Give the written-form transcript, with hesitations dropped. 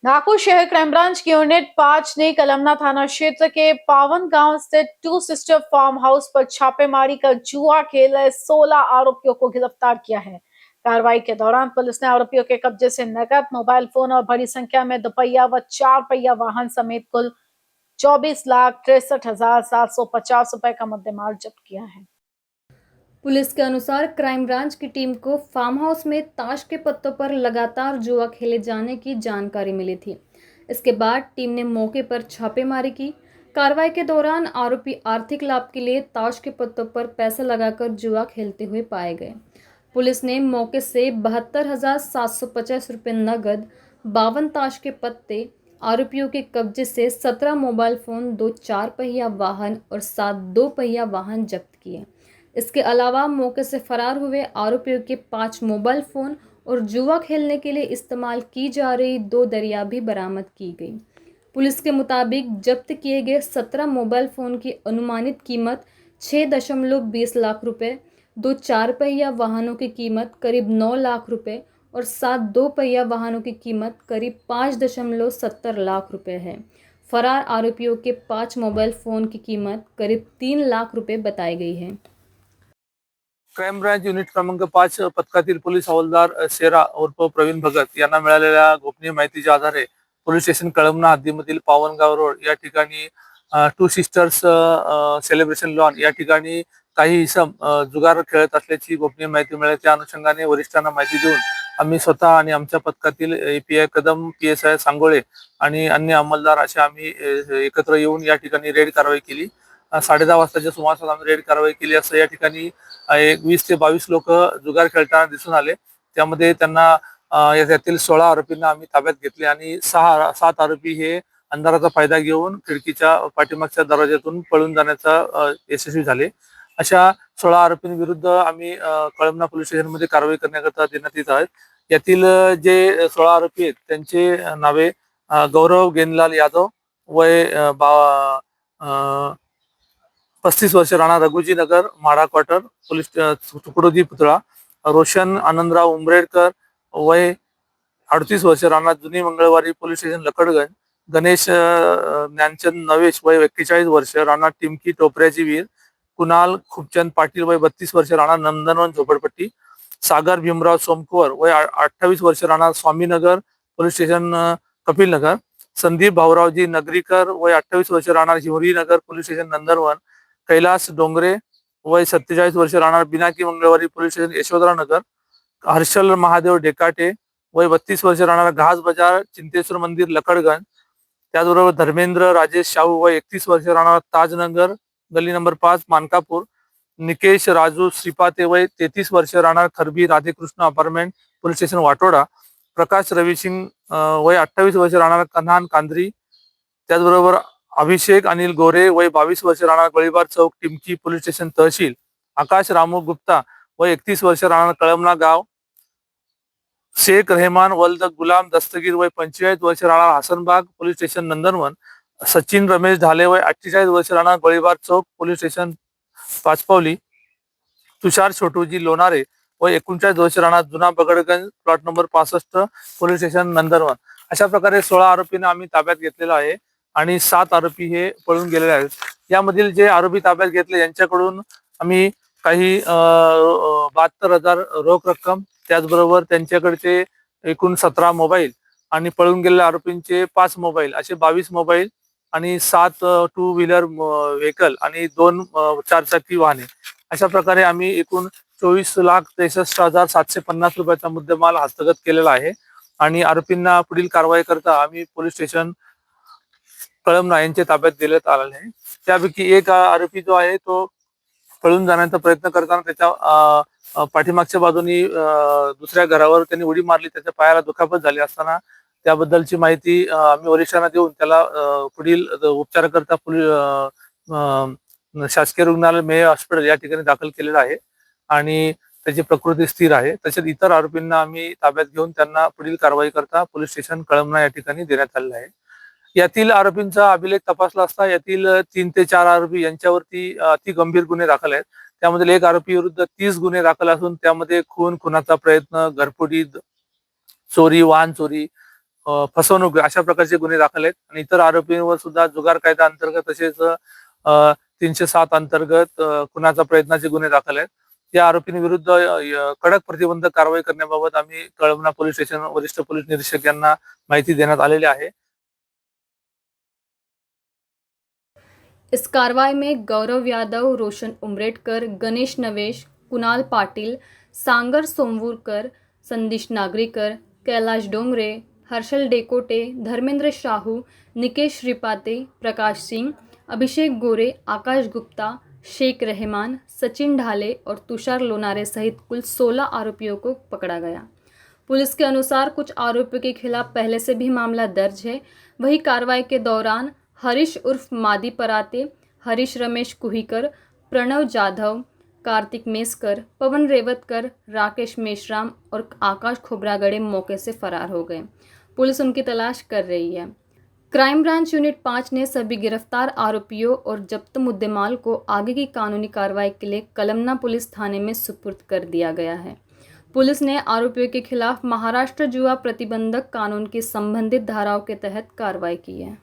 नागपुर शहर crime branch की unit 5 ने कलमना थाना क्षेत्र के पावन गांव स्थित टू सिस्टर फार्म हाउस पर छापेमारी कर जुआ खेल रहे 16 आरोपियों को गिरफ्तार किया है। कार्रवाई के दौरान पुलिस ने आरोपियों के कब्जे से नकद, मोबाइल फोन और बड़ी संख्या में दुपहिया व 4 पहिया वाहन समेत कुल 24,63,750 रुपए का मुद्देमाल जब्त किया है। पुलिस के अनुसार क्राइम ब्रांच की टीम को फार्म हाउस में ताश के पत्तों पर लगातार जुआ खेले जाने की जानकारी मिली थी। इसके बाद टीम ने मौके पर छापेमारी की। कार्रवाई के दौरान आरोपी आर्थिक लाभ के लिए ताश के पत्तों पर पैसे लगाकर जुआ खेलते हुए पाए गए। पुलिस ने मौके से 72,750 रुपये नगद, 52 ताश के पत्ते, आरोपियों के कब्जे से 17 मोबाइल फोन, 2 4 पहिया वाहन और 7 2 पहिया वाहन जब्त किए। इसके अलावा मौके से फरार हुए आरोपियों के 5 मोबाइल फोन और जुआ खेलने के लिए इस्तेमाल की जा रही 2 दरिया भी बरामद की गई। पुलिस के मुताबिक जब्त किए गए 17 मोबाइल फोन की अनुमानित कीमत 6.20 लाख रुपए, 2 4 पहिया वाहनों की कीमत करीब 9 लाख रुपए और 7 2 पहिया वाहनों की कीमत करीब 5.70 लाख रुपए है। फरार आरोपियों के 5 मोबाइल फोन की कीमत करीब 3 लाख रुपए बताई गई है। क्राइम ब्रांच युनिट क्रमांक 5 पथकातील पोलीस हवालदार शेरा उर्फ प्रवीण भगत यांना मिळालेल्या गोपनीय माहितीच्या आधारे पोलीस स्टेशन कळमना हद्दीमधील पावनगाव रोड या ठिकाणी टू सिस्टर्स सेलिब्रेशन लॉन या ठिकाणी काही इसम जुगार खेळत असल्याची गोपनीय माहिती मिळाली। त्या अनुषंगाने वरिष्ठांना माहिती देऊन आम्ही स्वतः आणि आमच्या पथकातील एपीआय कदम, पीएसआय सांगोळे आणि अन्य अंमलदार असे आम्ही एकत्र येऊन या ठिकाणी रेड कारवाई केली। 10:30 वाजताच्या सुमारास आम्ही रेड कारवाई केली। असं या ठिकाणी 20 ते 22 लोक जुगार खेळताना दिसून आले। त्यामध्ये त्यांना यातील 16 आरोपींना आम्ही ताब्यात घेतले आणि 7 आरोपी हे अंधाराचा फायदा घेऊन खिडकीच्या पाठीमागच्या दरवाज्यातून पळून जाण्याचा यशस्वी झाले। अशा 16 आरोपींविरुद्ध आम्ही कळमना पोलीस स्टेशनमध्ये कारवाई करण्याकरता देण्यात येत आहेत। यातील जे 16 आरोपी आहेत त्यांचे नावे गौरव गेनलाल यादव, वय 35 वर्ष, राणा रघुजी नगर, म्हाडा क्वार्टर, पोलीस तुकडोजी पुतळा। रोशन आनंदराव उमरेडकर, वय 38 वर्ष, राणा जुनी मंगळवारी, पोलीस स्टेशन लकडगंज। गणेश ज्ञानचंद नवेश, वय 41 वर्ष, राणा टिमकी टोपऱ्याची वीर। कुणाल खूबचंद पाटील, वय 32 वर्ष, राणा नंदनवन झोपडपट्टी। सागर भीमराव सोमकुवर, वय 28 वर्ष, राणा स्वामीनगर, पोलीस स्टेशन कपिलनगर। संदीप भाऊरावजी नगरीकर, वय 28 वर्ष, राणा हिवरीनगर, पोलीस स्टेशन नंदनवन। कैलास डोंगरे, वय 47 वर्ष, राहणार बिनाकी मंगळवारी, पोलीस स्टेशन यशोधरा नगर। हर्षल महादेव डेकाटे, वय 32 वर्ष, राहणार घास बाजार, चिंतेश्वर मंदिर, लकडगंज। त्याचबरोबर धर्मेंद्र राजेश शाहू, वय 31 वर्ष, राहणार ताजनगर, गली नंबर 5, मानकापूर। निकेश राजू श्रीपाते, वय 33 वर्ष, राहणार Kharbi Radhekrishna apartment, police station Wathoda. Prakash Ravisingh, वय 28 वर्ष, राहणार कन्हान कांद्री। त्याचबरोबर अभिषेक अनिल गोरे, वय 22 वर्ष, राहणार गोळीबार चौक, टिमकी, पोलीस स्टेशन तहसील। आकाश रामू गुप्ता, वय 31 वर्ष, राहणार कळमना गाव। शेख रहमान वल्द गुलाम दस्तगीर, वय 45 वर्ष, राहणार हसनबाग, पोलीस स्टेशन नंदनवन। सचिन रमेश ढाले, वय 48 वर्ष, राहणार गोळीबार चौक, पोलीस स्टेशन पाचपावली। तुषार छोटूजी लोणारे, वय 39 वर्ष, राहणार जुना बगडगंज, प्लॉट नंबर 65, पोलीस स्टेशन नंदनवन। अशा प्रकारे 16 आरोपींना आम्ही ताब्यात घेतलेला आहे आणि 7 आरोपी हे पळून गेलेले आहेत। यामधील जे आरोपी ताब्यात घेतले यांच्याकडून आम्ही काही 72,000 रोख रक्कम, त्याचबरोबर त्यांच्याकडचे एकूण 17 मोबाईल आणि पळून गेलेल्या आरोपींचे 5 मोबाईल, असे 22 मोबाईल आणि 7 टू व्हीलर व्हेकल आणि 2 चारचाकी वाहने, अशा प्रकारे आम्ही एकूण 24,63,750 रुपयाचा मुद्देमाल हस्तगत केलेला आहे आणि आरोपींना पुढील कारवाई करता आम्ही पोलीस स्टेशन कळमना यांच्या ताब्यात देण्यात आलेले आहे। त्यापैकी एक आरोपी जो आहे तो पळून जाण्याचा प्रयत्न करताना त्याच्या पाठीमागच्या बाजूनी दुसऱ्या घरावर त्यांनी उडी मारली, त्याच्या पायाला दुखापत झाली असताना त्याबद्दलची माहिती आम्ही वरिष्ठांना देऊन त्याला पुढील उपचाराकरता शासकीय रुग्णालय मेय हॉस्पिटल या ठिकाणी दाखल केलेलं आहे आणि त्याची प्रकृती स्थिर आहे। तसेच इतर आरोपींना आम्ही ताब्यात घेऊन त्यांना पुढील कारवाई करता पोलीस स्टेशन कळमना या ठिकाणी देण्यात आलेलं आहे। यातील आरोपींचा अभिलेख तपासला असता यातील 3 ते 4 आरोपी यांच्यावरती अति गंभीर गुन्हे दाखल आहेत। त्यामधील एक आरोपी विरुद्ध 30 गुन्हे दाखल असून त्यामध्ये खून, खुनाचा प्रयत्न, घरफोडी, चोरी, वाहन चोरी, फसवणूक अशा प्रकारचे गुन्हे दाखल आहेत आणि इतर आरोपींवर सुद्धा जुगार कायदा अंतर्गत तसेच 307 अंतर्गत खुनाचा प्रयत्नाचे गुन्हे दाखल आहेत. या आरोपींविरुद्ध कडक प्रतिबंधक कारवाई करण्याबाबत आम्ही कळमना पोलीस स्टेशन वरिष्ठ पोलीस निरीक्षक यांना माहिती देण्यात आलेली आहे. इस कार्रवाई में गौरव यादव, रोशन उमरेडकर, गणेश नवेश, कुणाल पाटिल, सांगर सोमवूरकर, संदीश नागरीकर, कैलाश डोंगरे, हर्षल डेकोटे, धर्मेंद्र शाहू, निकेश श्रीपाते, प्रकाश सिंह, अभिषेक गोरे, आकाश गुप्ता, शेख रहमान, सचिन ढाले और तुषार लोनारे सहित कुल 16 आरोपियों को पकड़ा गया। पुलिस के अनुसार कुछ आरोपियों के खिलाफ पहले से भी मामला दर्ज है। वही कार्रवाई के दौरान हरीश उर्फ मादी पराते, हरीश रमेश कुहीकर, प्रणव जाधव, कार्तिक मेसकर, पवन रेवतकर, राकेश मेश्राम और आकाश खोबरागड़े मौके से फरार हो गए। पुलिस उनकी तलाश कर रही है। क्राइम ब्रांच यूनिट 5 ने सभी गिरफ्तार आरोपियों और जब्त मुद्देमाल को आगे की कानूनी कार्रवाई के लिए कलमना पुलिस थाने में सुपुर्द कर दिया गया है। पुलिस ने आरोपियों के खिलाफ महाराष्ट्र जुआ प्रतिबंधक कानून की संबंधित धाराओं के तहत कार्रवाई की है।